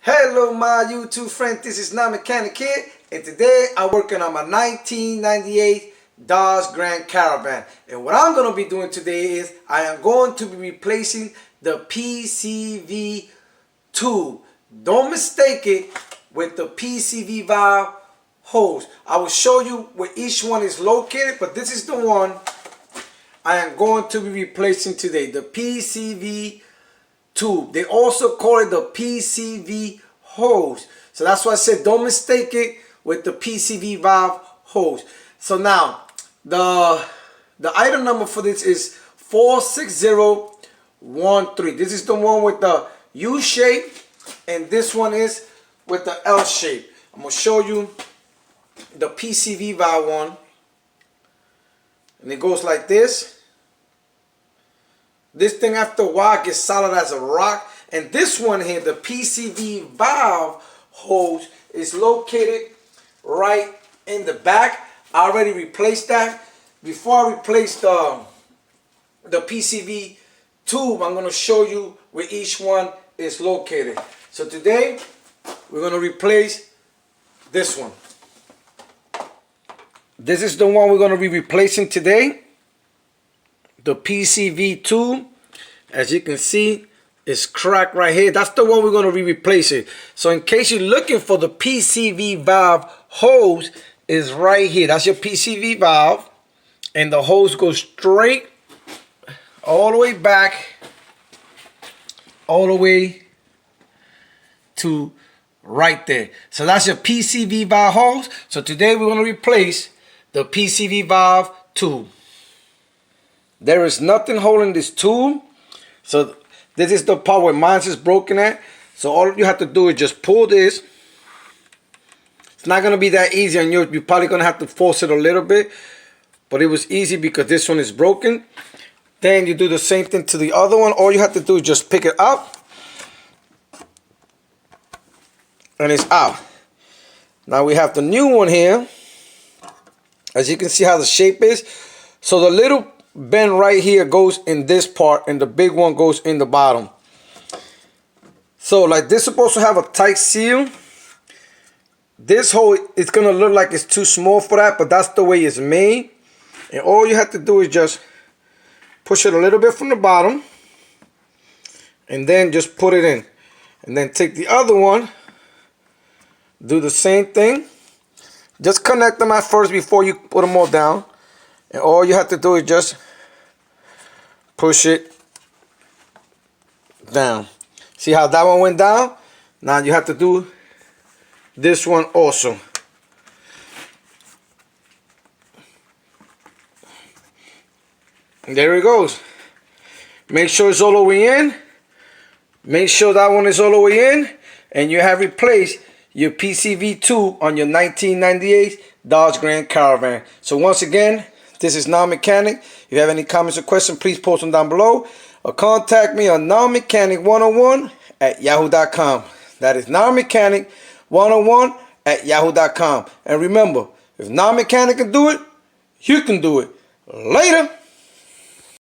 Hello my YouTube friends, this is Not Mechanic Kid, and today I'm working on my 1998 Dodge Grand Caravan. And what I'm going to be doing today is I am going to be replacing the PCV tube. Don't mistake it with the PCV valve hose. I will show you where each one is located, but this is the one I am going to be replacing today, the PCV tube. They also call it the PCV hose. So that's why I said don't mistake it with the PCV valve hose. So now the item number for this is 46013. This is the one with the U shape, and this one is with the L shape. I'm gonna show you the PCV valve one, and it goes like this. This thing after a while gets solid as a rock. And this one here, the PCV valve hose, is located right in the back. I already replaced that. Before I replace the PCV tube, I'm going to show you where each one is located. So today, we're going to replace this one. This is the one we're going to be replacing today. The PCV tube, as you can see, is cracked right here. That's the one we're going to be replacing. So in case you're looking for the PCV valve hose, is right here. That's your PCV valve, and the hose goes straight all the way back, all the way to right there. So that's your PCV valve hose. So today we're going to replace the PCV valve tube. There is nothing holding this tube. So this is the part where mine is broken at. So all you have to do is just pull this. It's not going to be that easy, and you're probably going to have to force it a little bit. But it was easy because this one is broken. Then you do the same thing to the other one. All you have to do is just pick it up, and it's out. Now we have the new one here. As you can see how the shape is. So the little bend right here goes in this part, and the big one goes in the bottom. So like this is supposed to have a tight seal. This hole, it's gonna look like it's too small for that, but that's the way it's made. And all you have to do is just push it a little bit from the bottom, and then just put it in. And then take the other one, do the same thing. Just connect them at first before you put them all down. And all you have to do is just push it down. See how that one went down? Now you have to do this one also. And there it goes. Make sure it's all the way in. Make sure that one is all the way in. And you have replaced your PCV tube on your 1998 Dodge Grand Caravan. So once again, this is Not Mechanic. If you have any comments or questions, please post them down below. Or contact me on notmechanic101@yahoo.com. That is notmechanic101@yahoo.com. And remember, if Not Mechanic can do it, you can do it. Later.